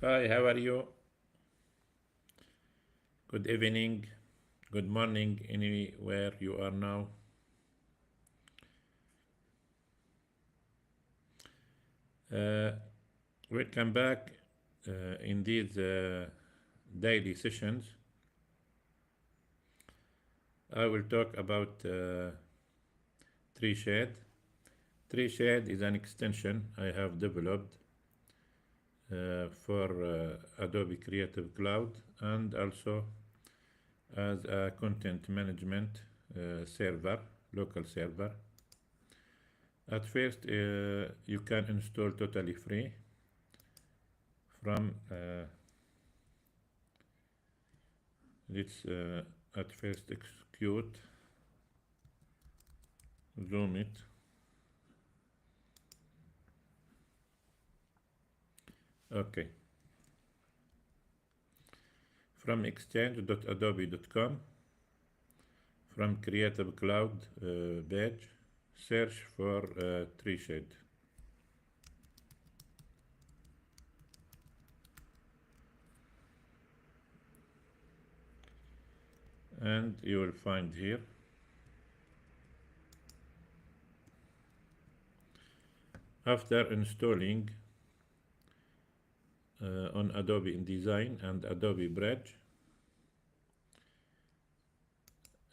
Hi, how are you? Good evening, good morning, anywhere you are now. Uh, Welcome back in these daily sessions. I will talk about TreeShade. TreeShade is an extension I have developed for Adobe Creative Cloud and also as a content management server, local server. At first, you can install totally free from let's at first execute, zoom it. Okay, from exchange.adobe.com, from Creative Cloud page, search for TreeShade, and you will find here. After installing on Adobe InDesign and Adobe Bridge,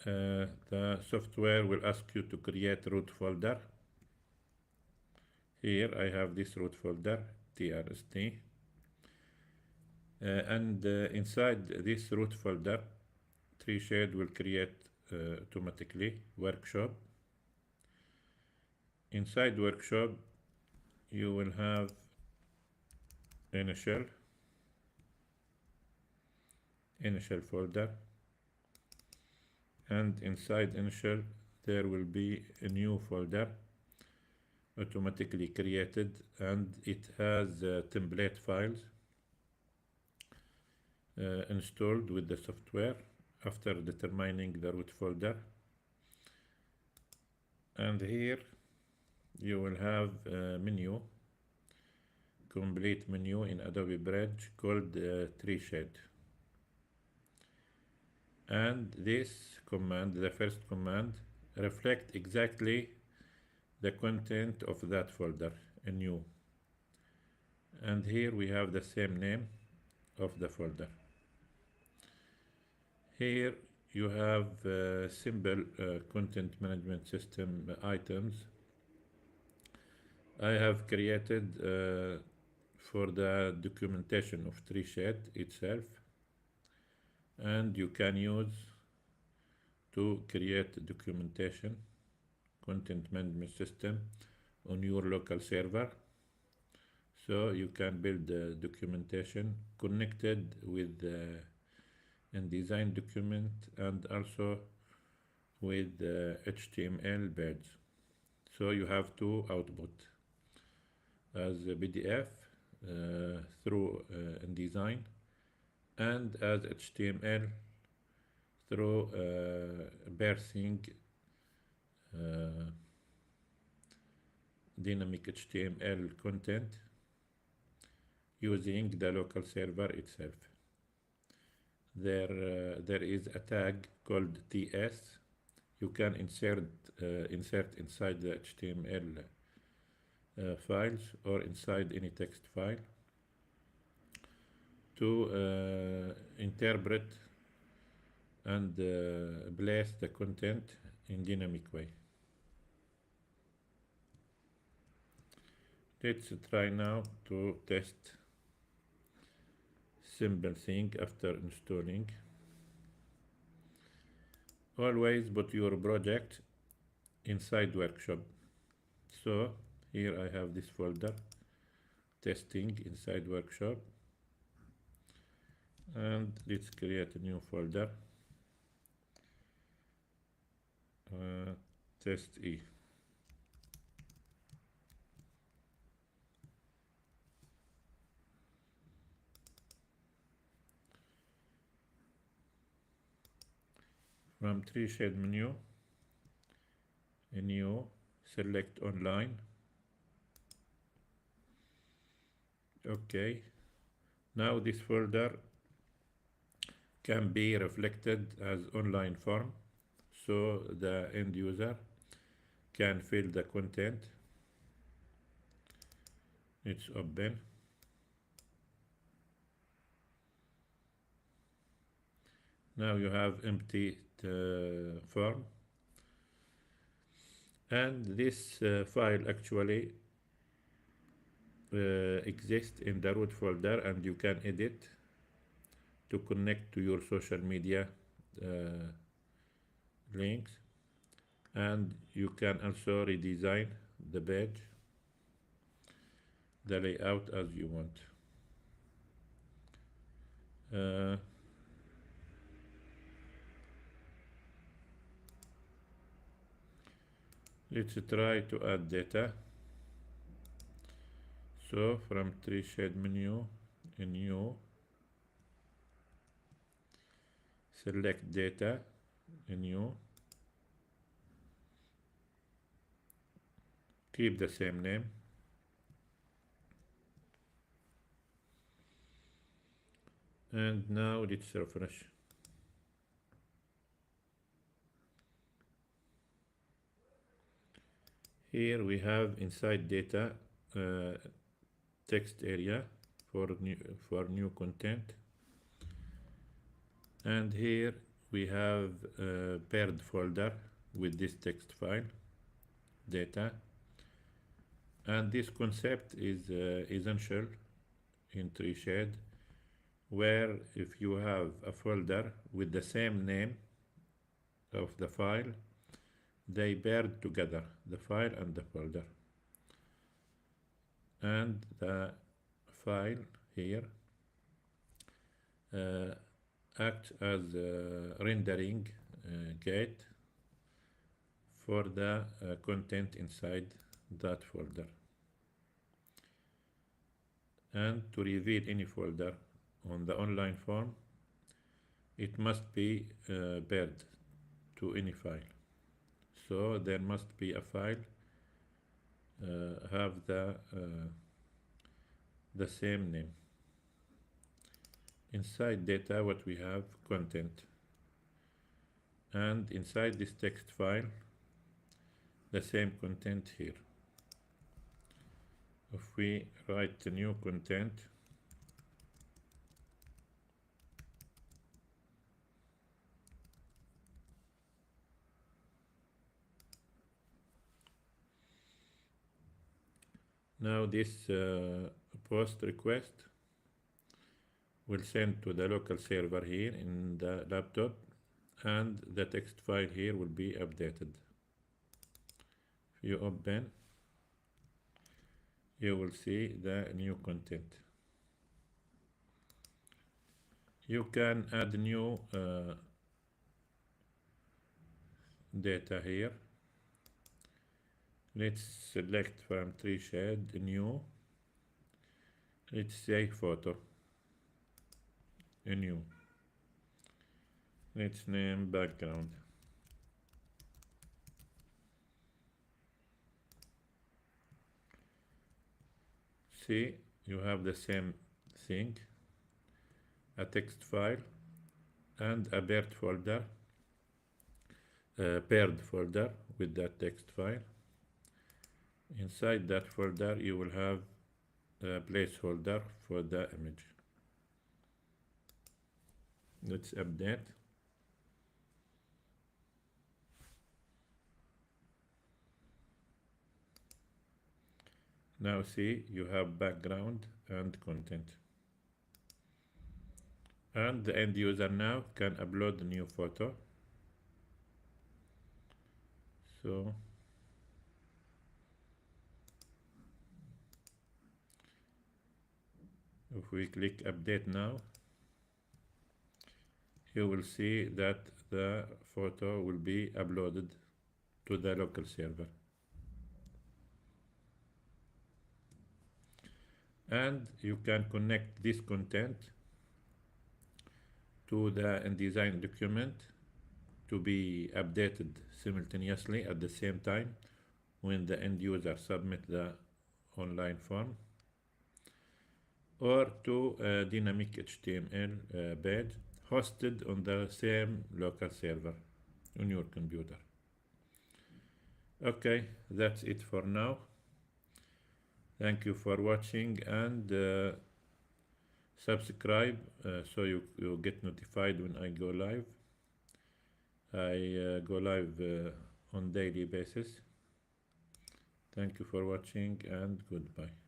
the software will ask you to create root folder. Here I have this root folder, TRST, and inside this root folder, TreeShade will create automatically workshop. Inside workshop, you will have initial folder, and inside initial there will be a new folder automatically created, and it has template files installed with the software after determining the root folder. And here you will have a menu, complete menu in Adobe Bridge called TreeShade. And this command, the first command, reflect exactly the content of that folder, a new. And here we have the same name of the folder. Here you have simple content management system items I have created for the documentation of TreeShade itself, and you can use to create documentation, content management system on your local server. So you can build documentation connected with the InDesign document and also with HTML pages. So you have two output as a PDF through InDesign and as HTML through parsing dynamic HTML content using the local server itself. There is a tag called TS. You can insert inside the HTML files or inside any text file to interpret and place the content in dynamic way. Let's try now to test simple thing after installing. Always put your project inside workshop. So here I have this folder, testing inside workshop, and let's create a new folder, test E. From TreeShade menu, a new, select online. Okay, Now this folder can be reflected as online form, so the end user can fill the content. It's open. Now you have empty form, and this file actually exists in the root folder, and you can edit to connect to your social media links, and you can also redesign the page, the layout as you want. Let's try to add data. So from TreeShade menu, new, select data, new, keep the same name, and now let's refresh. Here we have inside data text area for new content, and here we have a paired folder with this text file data, and this concept is essential in TreeShade, where if you have a folder with the same name of the file, they paired together, the file and the folder, and the file here acts as a rendering gate for the content inside that folder. And to reveal any folder on the online form, it must be paired to any file. So there must be a file have the same name. Inside data, what we have? Content. And inside this text file, the same content here. If we write the new content, now this post request will send to the local server here in the laptop, and the text file here will be updated. If you open, you will see the new content. You can add new data here. Let's select from TreeShade new. Let's say photo. A new. Let's name background. See, you have the same thing, a text file and a paired folder with that text file. Inside that folder you will have a placeholder for the image. Let's update. Now see, you have background and content. And the end user now can upload the new photo. So if we click update now, you will see that the photo will be uploaded to the local server. And you can connect this content to the InDesign document to be updated simultaneously at the same time when the end user submit the online form. or to a dynamic HTML page hosted on the same local server on your computer. Okay, that's it for now. Thank you for watching, and subscribe so you get notified when I go live. I go live on daily basis. Thank you for watching, and goodbye.